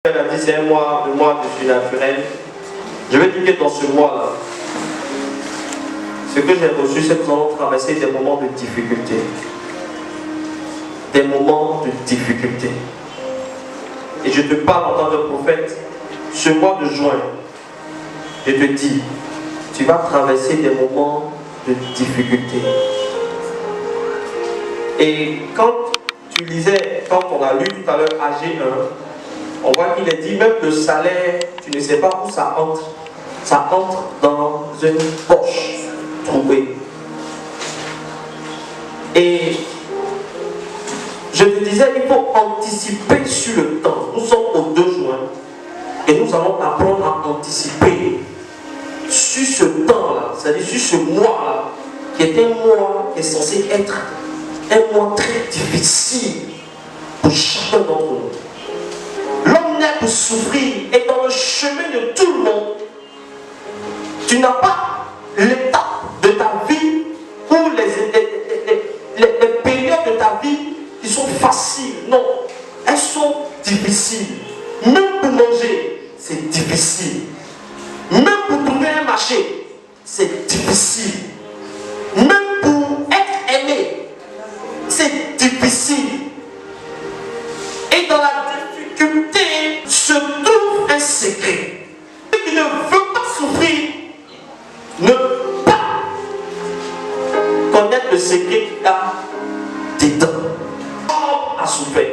Elle a dit c'est un mois, le mois de surnaturel. Je veux dire que dans ce mois-là, ce que j'ai reçu, c'est que nous allons traverser des moments de difficulté. Des moments de difficulté. Et je te parle en tant que prophète, ce mois de juin, je te dis, tu vas traverser des moments de difficulté. Et quand tu lisais, quand on a lu tout à l'heure AG1, on voit qu'il est dit, même le salaire, tu ne sais pas où ça entre. Ça entre dans une poche trouvée. Et je te disais, il faut anticiper sur le temps. Nous sommes au 2 juin et nous allons apprendre à anticiper sur ce temps-là, c'est-à-dire sur ce mois-là, qui est un mois qui est censé être un mois très difficile pour chacun d'entre nous. L'homme naît pour souffrir et dans le chemin de tout le monde, tu n'as pas l'étape de ta vie ou les périodes de ta vie qui sont faciles. Non, elles sont difficiles. Même pour manger, c'est difficile. Même pour trouver un marché, c'est difficile. Même pour être aimé, c'est difficile. Et dans la difficulté se trouve un secret. Celui qui ne veut pas souffrir ne peut pas connaître le secret qu'il a dedans. L'homme a souffert.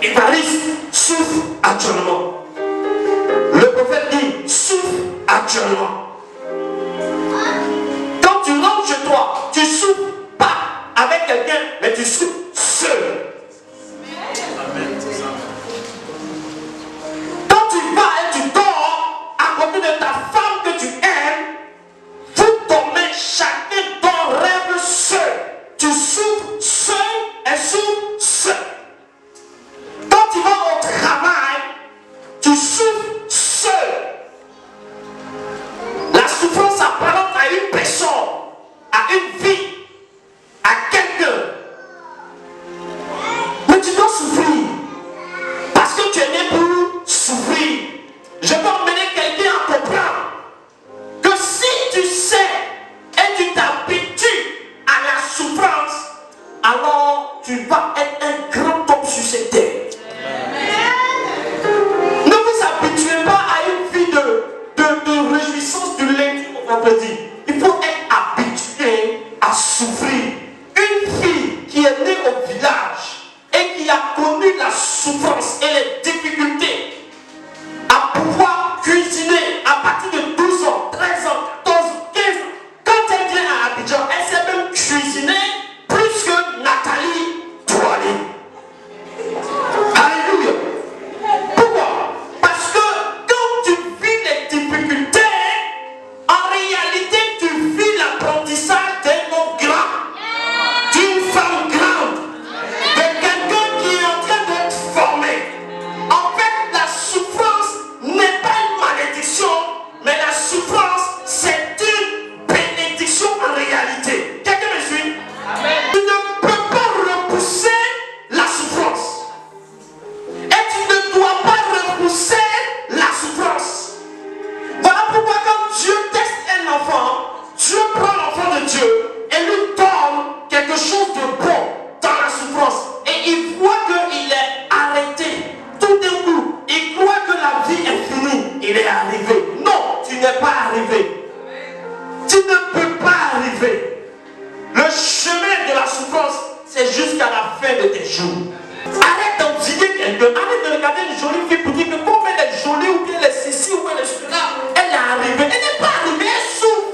Évariste souffre actuellement. Le prophète dit souffre actuellement. Quand tu rentres chez toi, tu souffres pas avec quelqu'un, mais tu souffres seul. Quand tu vas et tu dors à côté de ta femme que tu aimes, vous dormez, chacun dort, rêve seul. Tu souffres seul, elle souffre seul. Quand tu vas au travail, tu souffres seul. La souffrance apparente à une personne, à une vie, à quelqu'un. Mais tu dois souffrir. Parce que tu es né pour souffrir. Je peux emmener quelqu'un à comprendre que si tu sais et tu t'habitues à la souffrance, alors tu vas être un grand homme sur cette terre. Ne vous habituez pas à une vie de réjouissance du lundi au vendredi. Il faut être habitué à souffrir. Une fille qui est née au village et qui a connu la souffrance et les difficultés à pouvoir cuisiner à partir de 12 ans, 13 ans, 14 ans, 15 ans. Quand elle vient à Abidjan, elle sait même cuisiner plus que Nathalie Douali. Alléluia. Pourquoi? Parce que quand tu vis les difficultés, en réalité tu vis l'apprentissage d'un homme grand, d'une femme grande, de quelqu'un qui est en train d'être formé. En fait, la souffrance n'est pas une malédiction, mais la souffrance c'est une bénédiction en réalité. Quelqu'un me suit? Tu ne peux pas repousser la souffrance. Et tu ne dois pas repousser la souffrance. Voilà pourquoi quand Dieu teste un enfant, Dieu prend l'enfant de Dieu et lui donne quelque chose de bon dans la souffrance. Et il voit qu'il est arrêté. Tout d'un coup, il croit que la vie est finie. Il est arrivé. Non, tu n'es pas arrivé. Tu ne peux pas arriver. Le chemin de la souffrance, c'est jusqu'à la fin de tes jours. Arrête d'envier quelqu'un. Arrête de regarder une jolie fille pour dire que comme elle est jolie ou bien elle est ceci ou elle est cela, elle est arrivée. Elle n'est pas arrivée, elle souffre.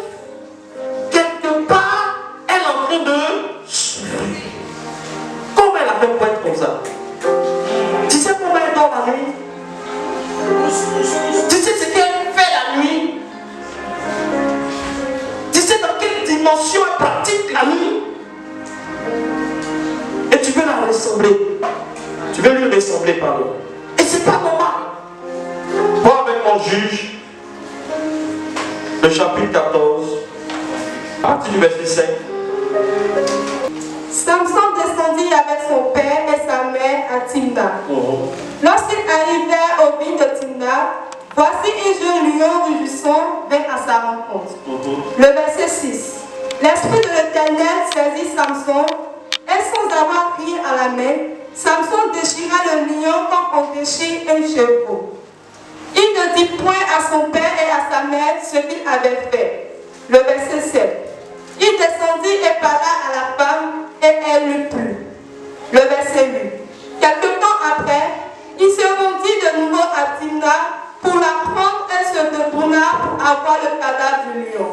Quelque part, elle est en train de souffrir. Comment elle a fait pour être comme ça? Tu sais comment elle dort la nuit? Tu sais ce qu'elle fait la nuit? Tu sais dans quelle dimension elle pratique la nuit? Et tu veux la ressembler. Tu veux lui ressembler, pardon. Et c'est pas normal. Moi avec mon juge, le chapitre 14, à partir du verset 5. Samson descendit à avec son père et sa mère à Timna. Lorsqu'ils arrivèrent aux vignes de Timna, voici un jeune lion rugissant vint à sa rencontre. Le verset 6. L'Esprit de l'Éternel saisit Samson et sans avoir pris à la main, Samson déchira le lion comme on déchire un chevreau. Il ne dit point à son père et à sa mère ce qu'il avait fait. Le verset 7. Il descendit et parla à la femme et elle lui plut. Le verset 8. Quelque temps après, il se rendit de nouveau à Timna pour la prendre et se détourna pour avoir le cadavre du lion.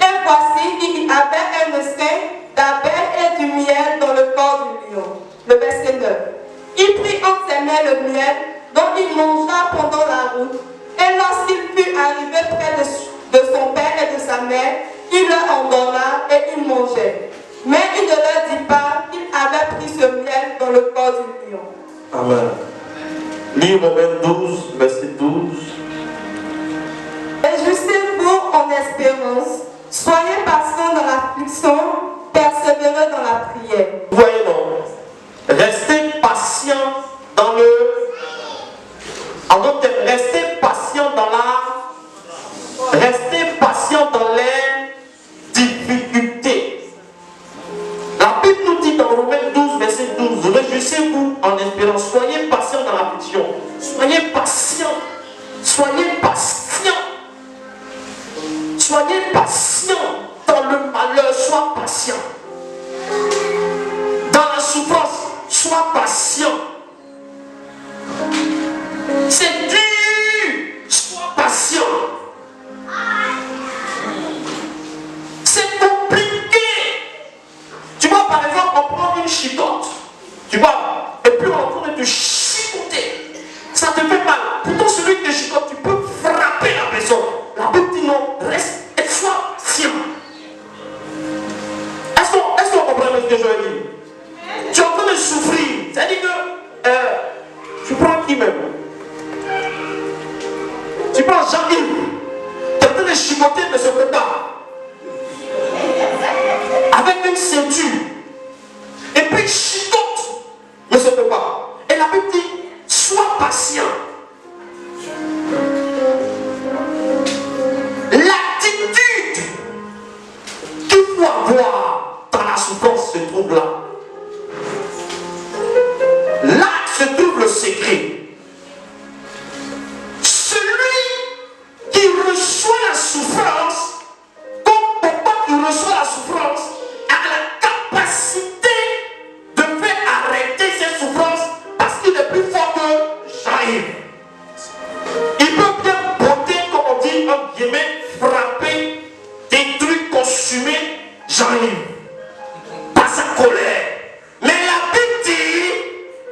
Et voici, il y avait un essaim d'abeilles et du miel dans le corps du lion. Le verset 9. Il prit entre ses mains le miel dont il mangea pendant la route. Et lorsqu'il fut arrivé près de son père et de sa mère, il leur en donna et il mangeait. Mais il ne leur dit pas qu'il avait pris ce miel dans le corps du lion. Amen. Lis Romains 12, verset 12. Réjouissez-vous en espérance, soyez patients dans l'affliction, persévérez dans la prière. Voyez non, restez patient dans le... En d'autres termes, restez patient dans la... Restez patient dans les difficultés. La Bible nous dit dans Romains 12, verset 12, réjouissez-vous en espérance, soyez patient dans l'affliction, soyez patient, soyez patient, soyez patient dans le malheur, sois patient. Dans la souffrance, sois patient. C'est dur, sois patient. C'est compliqué. Tu vois, par exemple, on prend une chicotte, tu vois, et puis on est en train de te chicoter. Ça te fait mal. Pourtant, celui qui te chicote, tu peux frapper la personne. La Bible dit non, reste et sois patient. Est-ce qu'on comprend ce que je veux dire? Tu es en train de souffrir. C'est-à-dire que tu prends qui même? Tu prends Jean-Yves. Tu es en train de chicoter, mais ce ne peut pas. Avec une ceinture. Et puis chicote, mais ce ne peut pas. Et la Bible dit, sois patient. L'attitude qu'il faut avoir dans la souffrance se trouve là. Là se trouve le secret. Celui qui reçoit la souffrance, comme papa qui reçoit la souffrance, a la capacité de faire arrêter ses souffrances parce qu'il est plus fort que Jean-Yves. Il peut bien botter, comme on dit, un guillemets, frapper, détruire, consumer Jean-Yves par sa colère. Mais la Bible dit,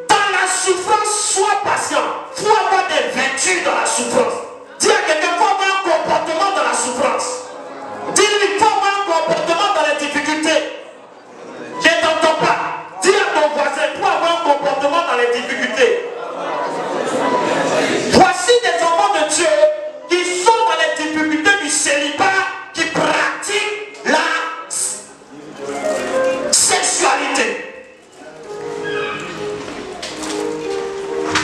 dans la souffrance, sois patient. Il faut avoir des vertus dans la souffrance. Dis à quelqu'un, il faut avoir un comportement dans la souffrance. Dis-lui, il faut avoir un comportement dans les difficultés. Je ne t'entends pas. Dis à ton voisin, il faut avoir un comportement dans les difficultés. Voici des enfants de Dieu qui sont dans les difficultés du célibat, qui pratiquent la sexualité.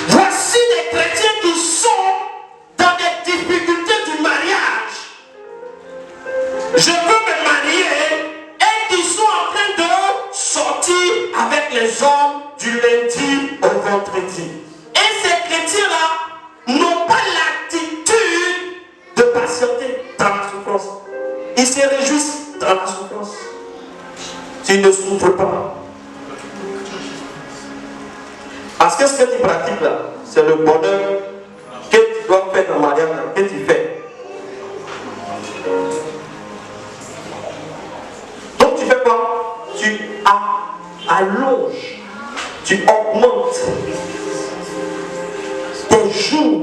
Voici des chrétiens qui sont dans des difficultés du mariage. Je veux me marier et qui sont en train de sortir avec les hommes du lundi au vendredi. Et ces chrétiens-là n'ont pas l'attitude de patienter dans la souffrance. Ils se réjouissent dans la souffrance. S'ils ne souffrent pas. Parce que ce que tu pratiques là, c'est le bonheur que tu dois faire dans Mariam, que tu fais. Donc tu fais quoi? Tu allonges, tu augmentes tes jours